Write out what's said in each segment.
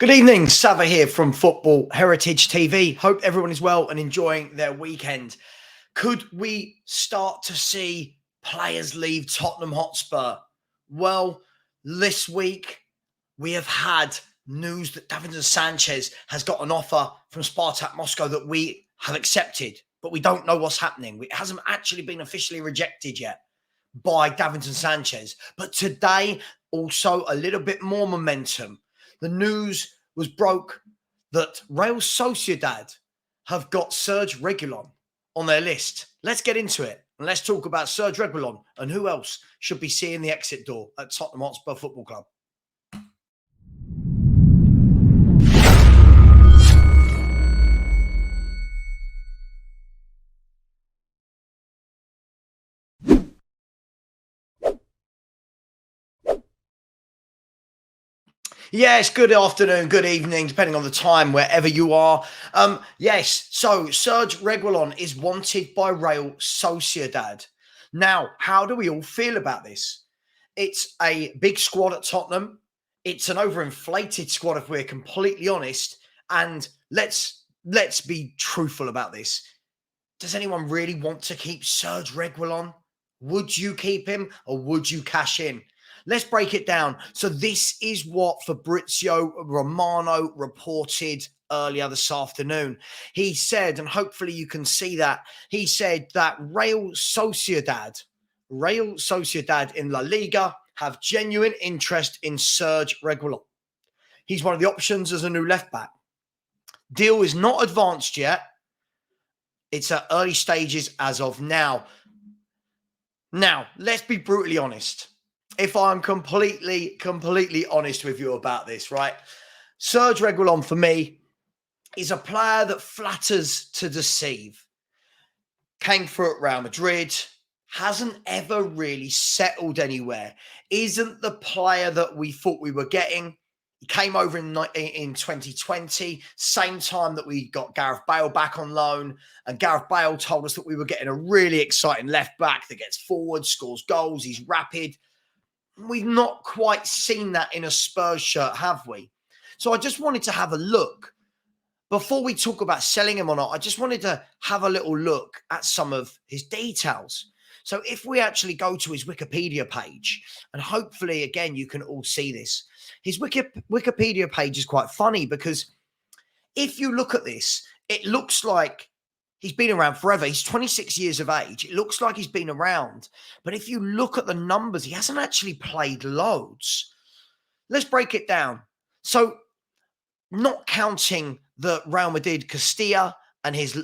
Good evening, Sava here from Football Heritage TV. Hope everyone is well and enjoying their weekend. Could we start to see players leave Tottenham Hotspur? Well, this week we have had news that Davinson Sanchez has got an offer from Spartak Moscow that we have accepted, but we don't know what's happening. It hasn't actually been officially rejected yet by Davinson Sanchez. But today, also a little bit more momentum. The news was broke that Real Sociedad have got Serge Reguilon on their list. Let's get into it and let's talk about Serge Reguilon and who else should be seeing the exit door at Tottenham Hotspur Football Club. Yes, good afternoon, good evening, depending on the time, wherever you are. Yes, so Serge Reguilon is wanted by Real Sociedad. Now, how do we all feel about this? It's a big squad at Tottenham. It's an overinflated squad, if we're completely honest. And let's be truthful about this. Does anyone really want to keep Serge Reguilon? Would you keep him or would you cash in? Let's break it down. So this is what Fabrizio Romano reported earlier this afternoon. He said, and hopefully you can see that, he said that Real Sociedad in La Liga have genuine interest in Serge Reguilon. He's one of the options as a new left back. Deal is not advanced yet. It's at early stages as of now. Now, let's be brutally honest. If I'm completely honest with you about this, right? Serge Reguilon, for me, is a player that flatters to deceive. Came through at Real Madrid, hasn't ever really settled anywhere. Isn't the player that we thought we were getting. He came over in 2020, same time that we got Gareth Bale back on loan. And Gareth Bale told us that we were getting a really exciting left back that gets forward, scores goals, he's rapid. We've not quite seen that in a Spurs shirt, have we? So I just wanted to have a look. Before we talk about selling him or not, I just wanted to have a little look at some of his details. So if we actually go to his Wikipedia page, and hopefully, again, you can all see this. His Wikipedia page is quite funny because if you look at this, it looks like he's been around forever. He's 26 years of age. It looks like he's been around. But if you look at the numbers, he hasn't actually played loads. Let's break it down. So not counting the Real Madrid Castilla and his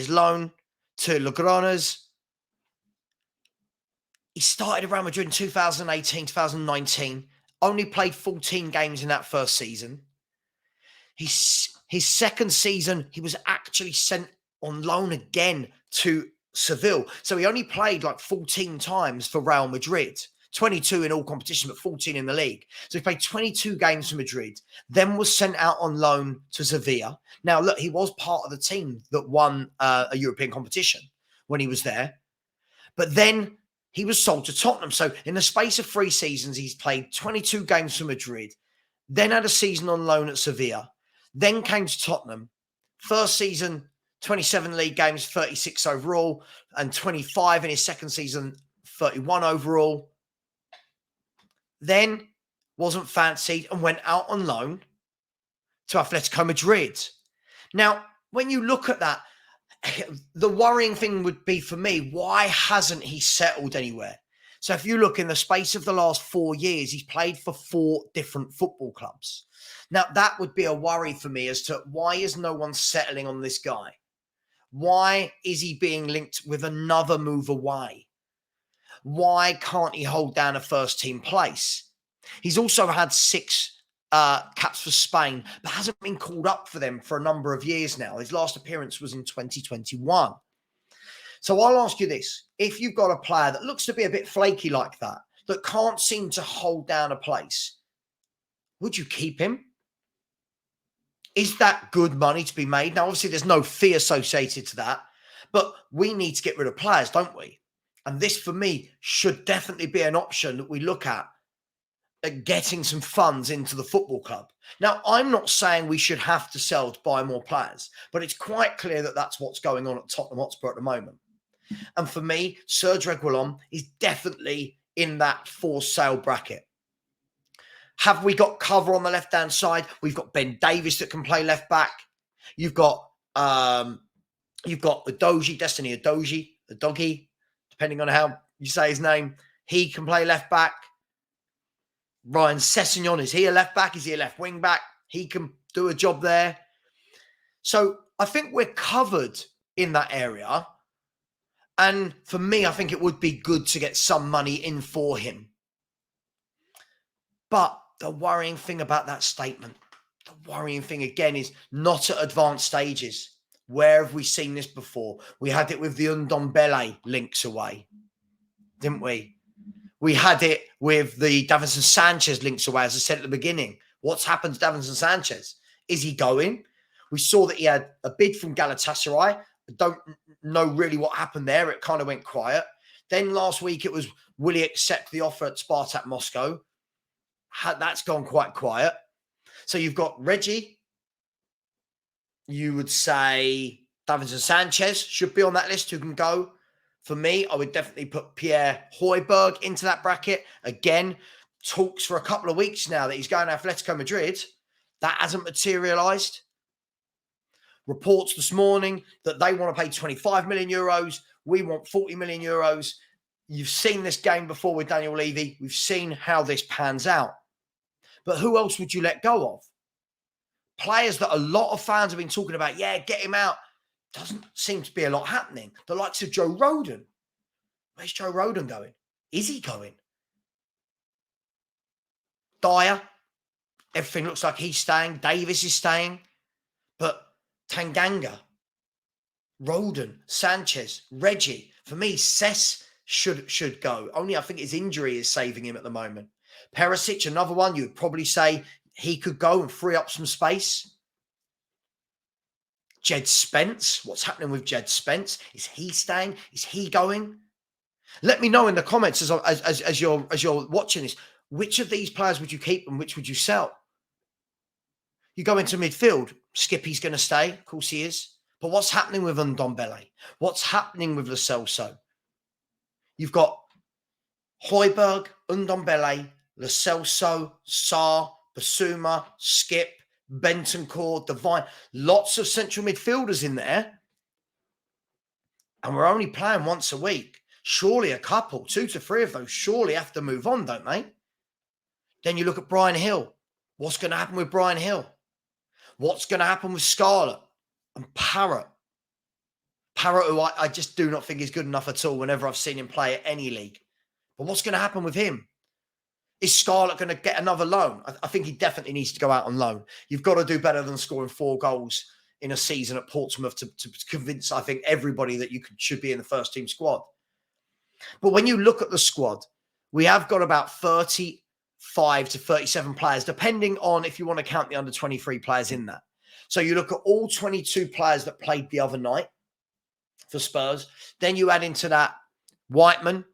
loan to Logroñés, he started at Real Madrid in 2018, 2019, only played 14 games in that first season. His second season, he was actually sent on loan again to Seville. So he only played like 14 times for Real Madrid, 22 in all competition, but 14 in the league. So he played 22 games for Madrid, then was sent out on loan to Sevilla. Now, look, he was part of the team that won a European competition when he was there. But then he was sold to Tottenham. So in the space of 3 seasons, he's played 22 games for Madrid, then had a season on loan at Sevilla, then came to Tottenham. First season, 27 league games, 36 overall, and 25 in his second season, 31 overall. Then wasn't fancied and went out on loan to Atletico Madrid. Now, when you look at that, the worrying thing would be for me, why hasn't he settled anywhere? So if you look in the space of the last 4 years, he's played for 4 different football clubs. Now, that would be a worry for me as to why is no one settling on this guy? Why is he being linked with another move away? Why can't he hold down a first team place? He's also had 6 caps for Spain, but hasn't been called up for them for a number of years now. His last appearance was in 2021. So I'll ask you this. If you've got a player that looks to be a bit flaky like that can't seem to hold down a place, would you keep him? Is that good money to be made? Now, obviously, there's no fee associated to that, but we need to get rid of players, don't we? And this, for me, should definitely be an option that we look at. at getting some funds into the football club. Now, I'm not saying we should have to sell to buy more players, but it's quite clear that that's what's going on at Tottenham Hotspur at the moment. And for me, Serge Reguilon is definitely in that for sale bracket. Have we got cover on the left-hand side? We've got Ben Davies that can play left back. You've got Udogie, Destiny Udogie, depending on how you say his name. He can play left back. Ryan Sessegnon, is he a left back? Is he a left wing back? He can do a job there. So I think we're covered in that area. And for me, I think it would be good to get some money in for him. But the worrying thing about that statement, the worrying thing again is not at advanced stages. Where have we seen this before? We had it with the Ndombele links away, didn't we? We had it with the Davinson Sanchez links away, as I said at the beginning. What's happened to Davinson Sanchez? Is he going? We saw that he had a bid from Galatasaray. I don't know really what happened there. It kind of went quiet. Then last week it was, will he accept the offer at Spartak Moscow? That's gone quite quiet. So you've got Reggie. You would say Davinson Sanchez should be on that list who can go. For me, I would definitely put Pierre Højbjerg into that bracket. Again, talks for a couple of weeks now that he's going to Atletico Madrid. That hasn't materialised. Reports this morning that they want to pay 25 million euros. We want 40 million euros. You've seen this game before with Daniel Levy. We've seen how this pans out. But who else would you let go of? Players that a lot of fans have been talking about, yeah, get him out. Doesn't seem to be a lot happening. The likes of Joe Rodon. Where's Joe Rodon going? Is he going? Dyer. Everything looks like he's staying. Davis is staying. But Tanganga, Rodon, Sanchez, Reggie. For me, Cess should go. Only I think his injury is saving him at the moment. Perisic, another one. You would probably say he could go and free up some space. Jed Spence. What's happening with Jed Spence? Is he staying? Is he going? Let me know in the comments as you're watching this. Which of these players would you keep and which would you sell? You go into midfield. Skippy's going to stay. Of course he is. But what's happening with Ndombele? What's happening with Lo Celso? You've got Højbjerg, Ndombele, Lo Celso, Sarr, Basuma, Skip, Bentancur, Devine. Lots of central midfielders in there. And we're only playing once a week. Surely a couple, 2 to 3 of those, surely have to move on, don't they? Then you look at Brian Hill. What's going to happen with Brian Hill? What's going to happen with Scarlett and Parrott? Parrott, who I just do not think is good enough at all whenever I've seen him play at any league. But what's going to happen with him? Is Scarlett going to get another loan? I think he definitely needs to go out on loan. You've got to do better than scoring 4 goals in a season at Portsmouth to convince, I think, everybody that you should be in the first team squad. But when you look at the squad, we have got about 35 to 37 players, depending on if you want to count the under 23 players in that. So you look at all 22 players that played the other night for Spurs. Then you add into that Whiteman,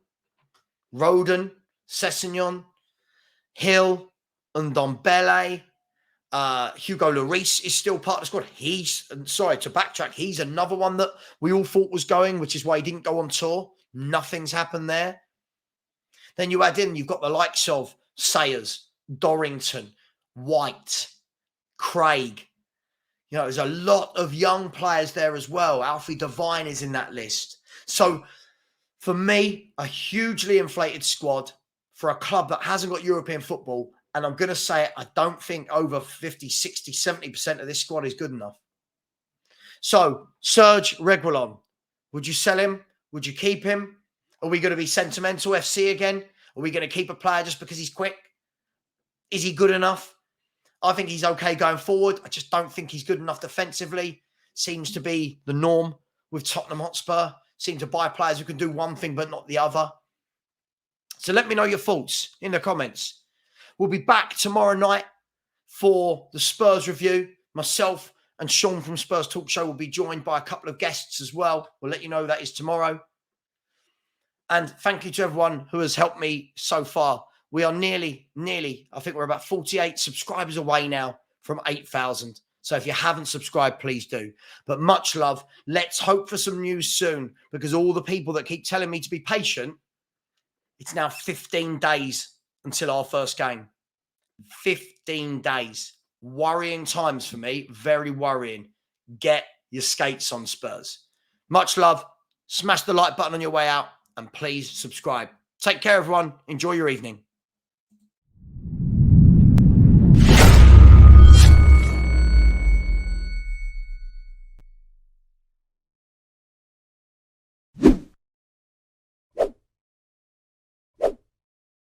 Rodon, Sessegnon, Hill, Ndombele, Hugo Lloris is still part of the squad. To backtrack, he's another one that we all thought was going, which is why he didn't go on tour. Nothing's happened there. Then you add in, you've got the likes of Sayers, Dorrington, White, Craig. You know, there's a lot of young players there as well. Alfie Devine is in that list. So for me, a hugely inflated squad for a club that hasn't got European football. And I'm going to say it, I don't think over 50, 60, 70% of this squad is good enough. So, Serge Reguilon, would you sell him? Would you keep him? Are we going to be sentimental FC again? Are we going to keep a player just because he's quick? Is he good enough? I think he's okay going forward. I just don't think he's good enough defensively. Seems to be the norm with Tottenham Hotspur. Seem to buy players who can do one thing but not the other. So let me know your thoughts in the comments. We'll be back tomorrow night for the Spurs review. Myself and Sean from Spurs Talk Show will be joined by a couple of guests as well. We'll let you know that is tomorrow. And thank you to everyone who has helped me so far We are nearly, I think we're about 48 subscribers away now from 8,000. So if you haven't subscribed, please do. But much love. Let's hope for some news soon, because all the people that keep telling me to be patient, it's now 15 days until our first game. 15 days. Worrying times for me. Very worrying. Get your skates on, Spurs. Much love. Smash the like button on your way out, and please subscribe. Take care, everyone. Enjoy your evening.